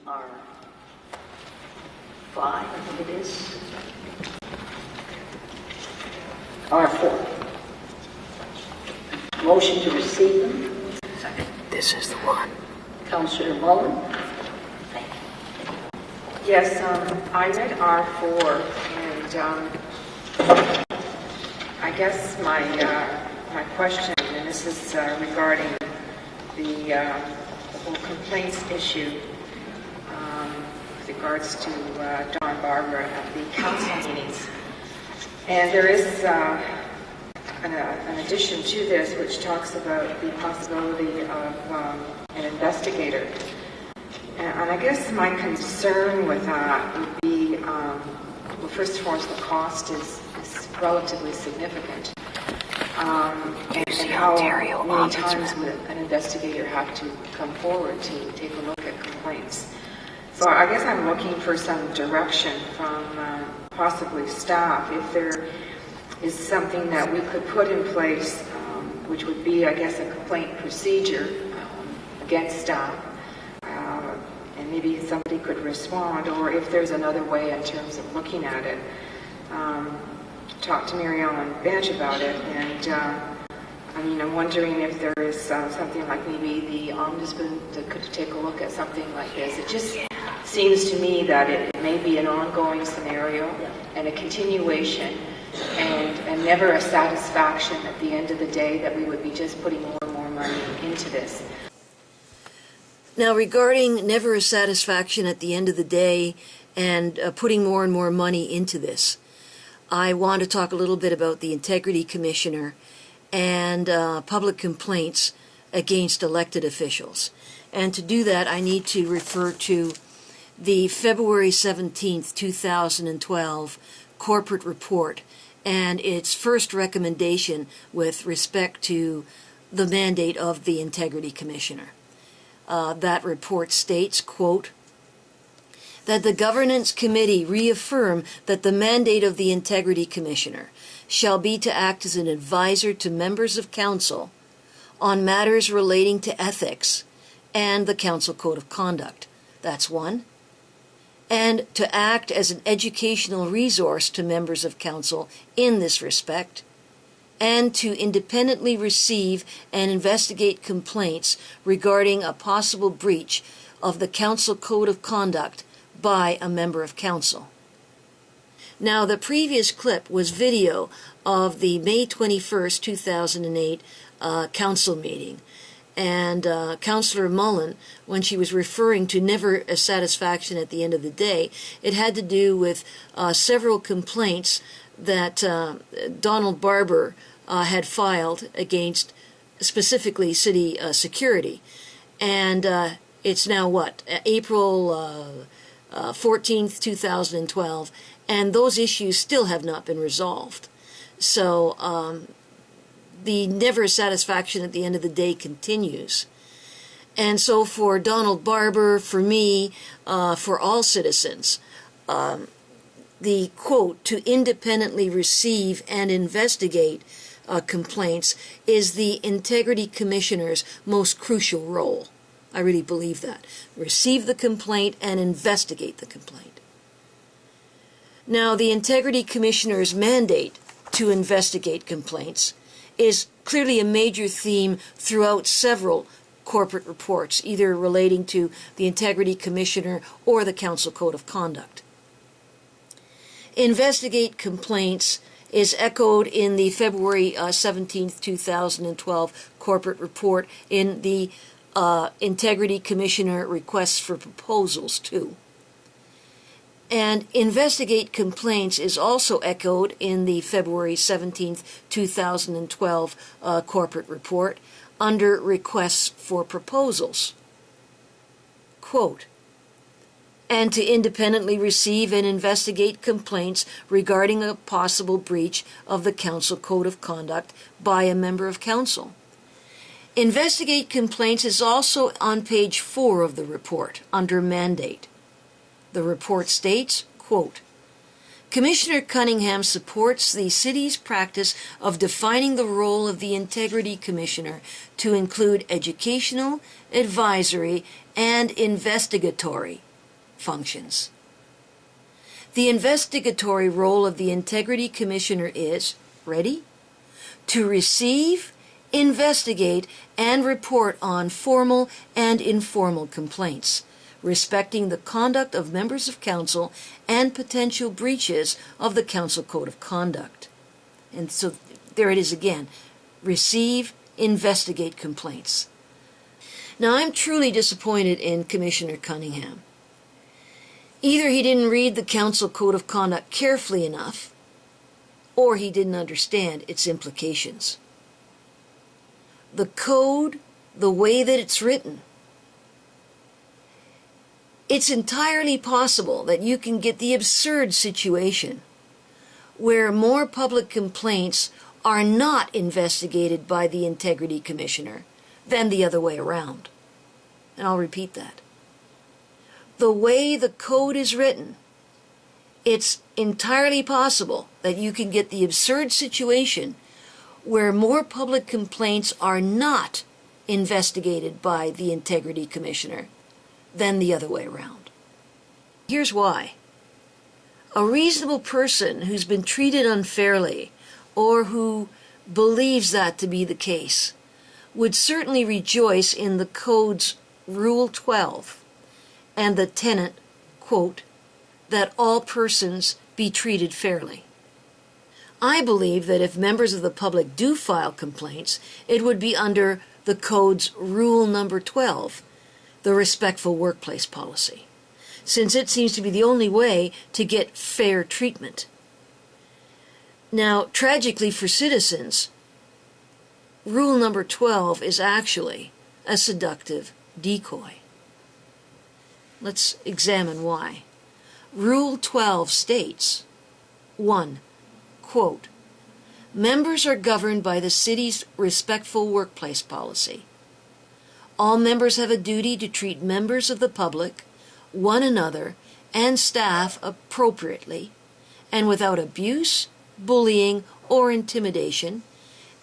R5, I think it is. R4. Motion to receive them. Second. This is the one. Councillor Mullen. Thank you. Yes, I read R4, and I guess my question, and this is regarding the whole complaints issue with regards to Don Barber at the council meetings. And there is an addition to this which talks about the possibility of an investigator. And I guess my concern with that would be, well, first and foremost, the cost is relatively significant. And how many times would an investigator have to come forward to take a look at complaints? So I guess I'm looking for some direction from possibly staff, if there is something that we could put in place, which would be, I guess, a complaint procedure against staff, and maybe somebody could respond, or if there's another way in terms of looking at it. Talk to Mary Ellen Bench about it, and I mean, I'm wondering if there is something like maybe the ombudsman that could take a look at something like this. It just seems to me that it may be an ongoing scenario and a continuation, and never a satisfaction at the end of the day, that we would be just putting more and more money into this. Now, regarding never a satisfaction at the end of the day and putting more and more money into this, I want to talk a little bit about the Integrity Commissioner and public complaints against elected officials. And to do that, I need to refer to the February 17th, 2012 corporate report and its first recommendation with respect to the mandate of the Integrity Commissioner. That report states, quote, that the Governance Committee reaffirm that the mandate of the Integrity Commissioner shall be to act as an advisor to members of Council on matters relating to ethics and the Council Code of Conduct. That's one. And to act as an educational resource to members of Council in this respect, and to independently receive and investigate complaints regarding a possible breach of the Council Code of Conduct by a member of Council. Now, the previous clip was video of the May 21st, 2008 Council meeting. And Councillor Mullen, when she was referring to never a satisfaction at the end of the day, it had to do with several complaints that Donald Barber had filed against specifically city security. And it's now what? April 14th, 2012, and those issues still have not been resolved. So the never satisfaction at the end of the day continues. And so for Donald Barber, for me, for all citizens, the quote, to independently receive and investigate complaints is the Integrity Commissioner's most crucial role. I really believe that. Receive the complaint and investigate the complaint. Now, the Integrity Commissioner's mandate to investigate complaints is clearly a major theme throughout several corporate reports, either relating to the Integrity Commissioner or the Council Code of Conduct. Investigate complaints is echoed in the February 17th, 2012 corporate report in the Integrity Commissioner requests for proposals too. And investigate complaints is also echoed in the February 17th, 2012 corporate report under requests for proposals. Quote, and to independently receive and investigate complaints regarding a possible breach of the Council Code of Conduct by a member of Council. Investigate complaints is also on page 4 of the report under mandate. The report states, quote, Commissioner Cunningham supports the city's practice of defining the role of the Integrity Commissioner to include educational, advisory, and investigatory functions. The investigatory role of the Integrity Commissioner is, ready? To receive, investigate, and report on formal and informal complaints respecting the conduct of members of council and potential breaches of the council code of conduct. And so there it is again. Receive, investigate complaints. Now, I'm truly disappointed in Commissioner Cunningham. Either he didn't read the council code of conduct carefully enough, or he didn't understand its implications. The code, the way that it's written, it's entirely possible that you can get the absurd situation where more public complaints are not investigated by the Integrity Commissioner than the other way around. And I'll repeat that. The way the code is written, it's entirely possible that you can get the absurd situation where more public complaints are not investigated by the Integrity Commissioner than the other way around. Here's why. A reasonable person who's been treated unfairly or who believes that to be the case would certainly rejoice in the code's Rule 12 and the tenet, quote, that all persons be treated fairly. I believe that if members of the public do file complaints, it would be under the code's Rule number 12, the respectful workplace policy, since it seems to be the only way to get fair treatment. Now, tragically for citizens, Rule number 12 is actually a seductive decoy. Let's examine why. Rule 12 states, 1, quote, members are governed by the city's respectful workplace policy. All members have a duty to treat members of the public, one another, and staff appropriately and without abuse, bullying, or intimidation,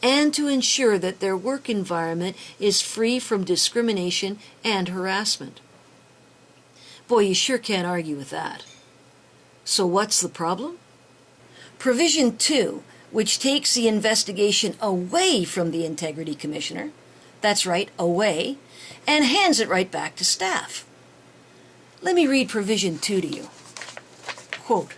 and to ensure that their work environment is free from discrimination and harassment. Boy, you sure can't argue with that. So what's the problem? Provision 2, which takes the investigation away from the Integrity Commissioner, that's right, away, and hands it right back to staff. Let me read Provision 2 to you. Quote,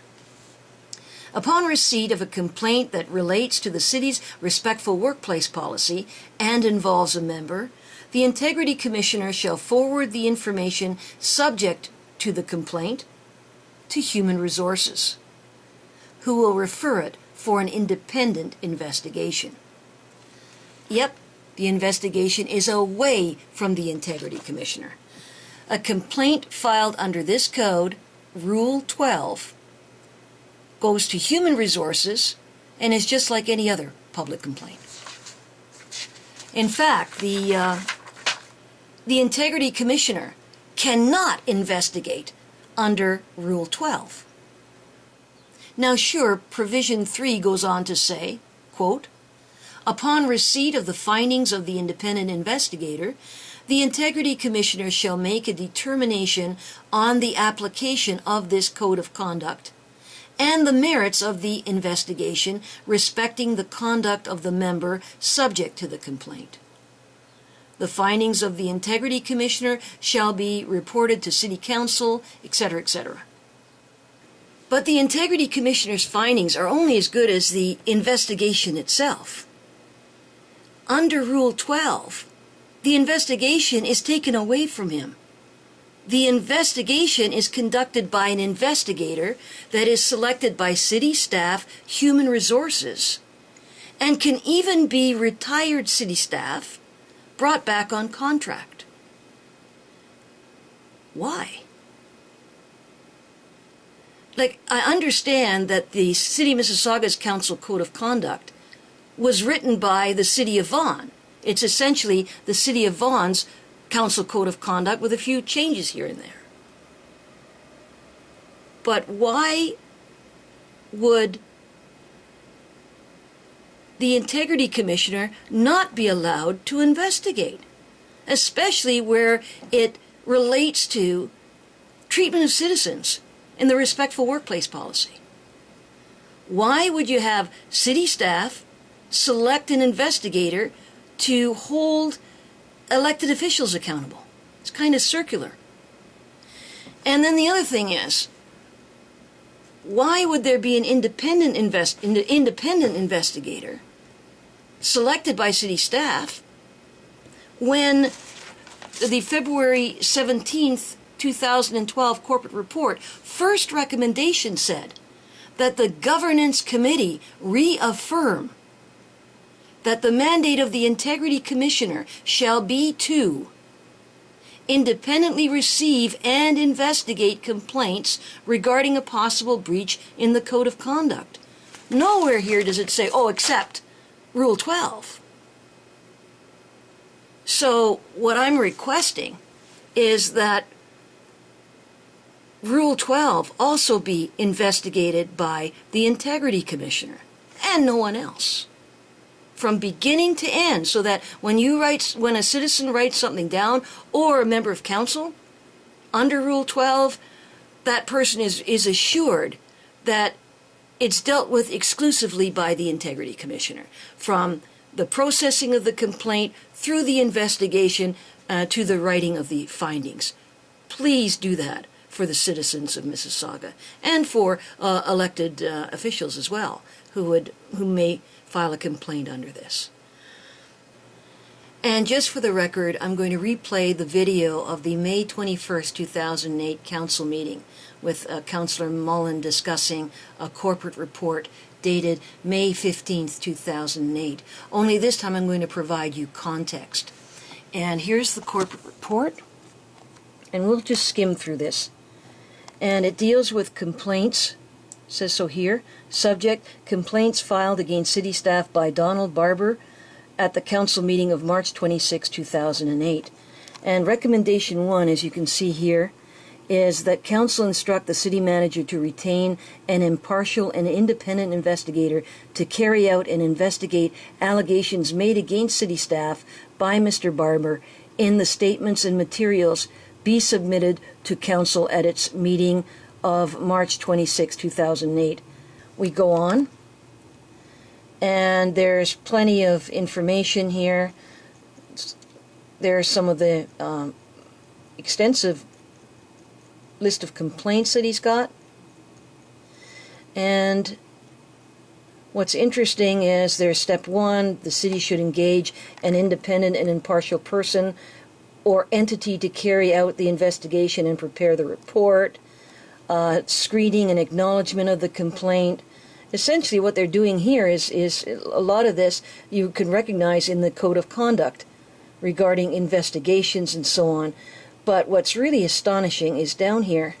upon receipt of a complaint that relates to the city's respectful workplace policy and involves a member, the Integrity Commissioner shall forward the information subject to the complaint to Human Resources, who will refer it for an independent investigation. Yep, the investigation is away from the Integrity Commissioner. A complaint filed under this code, Rule 12, goes to Human Resources and is just like any other public complaint. In fact, the Integrity Commissioner cannot investigate under Rule 12. Now sure, Provision 3 goes on to say, quote, upon receipt of the findings of the independent investigator, the Integrity Commissioner shall make a determination on the application of this code of conduct and the merits of the investigation respecting the conduct of the member subject to the complaint. The findings of the Integrity Commissioner shall be reported to City Council, etc., etc. But the Integrity Commissioner's findings are only as good as the investigation itself. Under Rule 12, the investigation is taken away from him. The investigation is conducted by an investigator that is selected by city staff, Human Resources, and can even be retired city staff brought back on contract. Why? Like, I understand that the City of Mississauga's Council Code of Conduct was written by the City of Vaughan. It's essentially the City of Vaughan's Council Code of Conduct with a few changes here and there. But why would the Integrity Commissioner not be allowed to investigate, especially where it relates to treatment of citizens in the respectful workplace policy. Why would you have city staff select an investigator to hold elected officials accountable? It's kind of circular. And then the other thing is, why would there be an independent investigator selected by city staff when the February 17th, 2012 corporate report first recommendation said that the governance committee reaffirm that the mandate of the integrity commissioner shall be to independently receive and investigate complaints regarding a possible breach in the code of conduct. Nowhere here does it say, oh, except Rule 12. So what I'm requesting is that Rule 12 also be investigated by the integrity commissioner and no one else, from beginning to end, so that when a citizen writes something down, or a member of council under Rule 12, that person is assured that it's dealt with exclusively by the integrity commissioner, from the processing of the complaint through the investigation to the writing of the findings. Please do that for the citizens of Mississauga and for elected officials as well, who may file a complaint under this. And just for the record, I'm going to replay the video of the May 21st, 2008 council meeting with Councillor Mullen discussing a corporate report dated May 15th, 2008. Only this time I'm going to provide you context. And here's the corporate report, and we'll just skim through this. And it deals with complaints. It says so here. Subject: complaints filed against city staff by Donald Barber at the council meeting of March 26, 2008. And recommendation 1, as you can see here, is that council instruct the city manager to retain an impartial and independent investigator to carry out and investigate allegations made against city staff by Mr. Barber in the statements and materials be submitted to council at its meeting of March 26, 2008. We go on, and there's plenty of information here. There's some of the extensive list of complaints that he's got. And what's interesting is there's step 1, the city should engage an independent and impartial person or entity to carry out the investigation and prepare the report. Screening and acknowledgement of the complaint. Essentially what they're doing here is a lot of this you can recognize in the code of conduct regarding investigations and so on. But what's really astonishing is down here,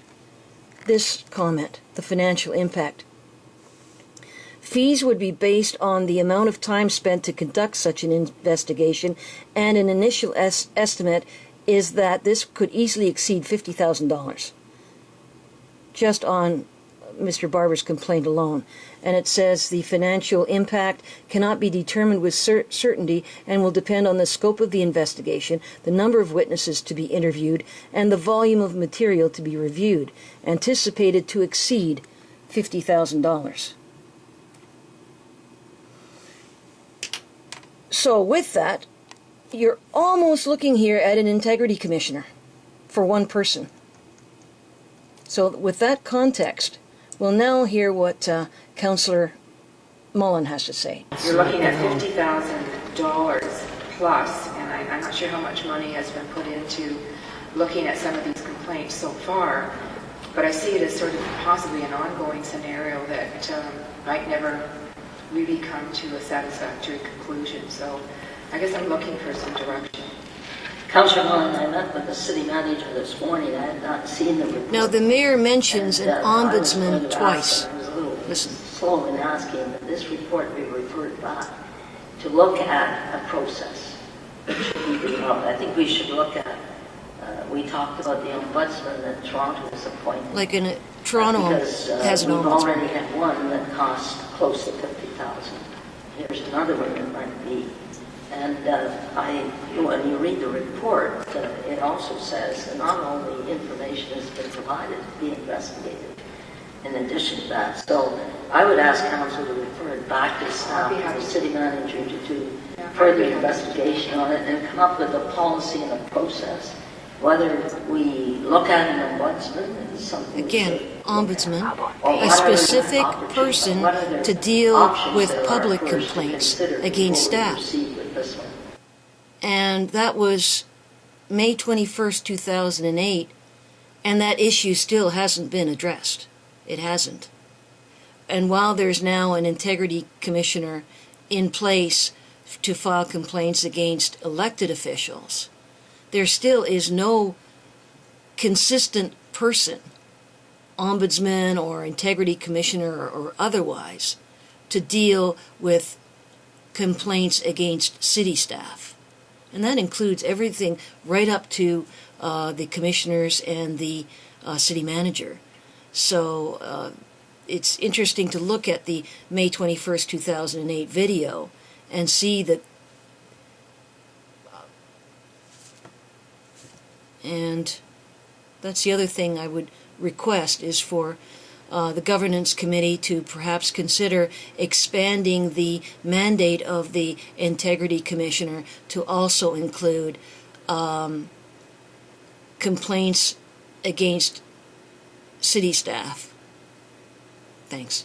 this comment, the financial impact. Fees would be based on the amount of time spent to conduct such an investigation, and an initial estimate is that this could easily exceed $50,000 just on Mr. Barber's complaint alone. And it says the financial impact cannot be determined with certainty and will depend on the scope of the investigation, the number of witnesses to be interviewed, and the volume of material to be reviewed, anticipated to exceed $50,000. So with that, you're almost looking here at an integrity commissioner for one person. So with that context, we'll now hear what Councillor Mullen has to say. You're looking at $50,000 plus, and I'm not sure how much money has been put into looking at some of these complaints so far, but I see it as sort of possibly an ongoing scenario that might never really come to a satisfactory conclusion. So I guess I'm looking for some direction. Councillor Mullen, I met with the city manager this morning. I had not seen the report. Now the mayor mentions an ombudsman twice. I was a little Listen. slow in asking that this report be referred back to look at a process that should be developed. I think we should look at, we talked about the ombudsman that Toronto is appointed. Like in Toronto because, has an we've ombudsman. already had one that cost close to $50,000. Here's another one that might be. And when you read the report, it also says that not only information has been provided provided to be investigated in addition to that. So I would ask council to refer it back to staff and the city manager to do further investigation on it and come up with a policy and a process. Whether we look at an ombudsman is something. Again, ombudsman, a specific person to deal with public complaints against staff. And that was May 21st, 2008, and that issue still hasn't been addressed. It hasn't. And while there's now an integrity commissioner in place to file complaints against elected officials, there still is no consistent person, ombudsman or integrity commissioner or otherwise, to deal with complaints against city staff. And that includes everything right up to the commissioners and the city manager. So it's interesting to look at the May 21st, 2008 video and see that. And that's the other thing I would request is for the governance committee to perhaps consider expanding the mandate of the integrity commissioner to also include complaints against city staff. Thanks.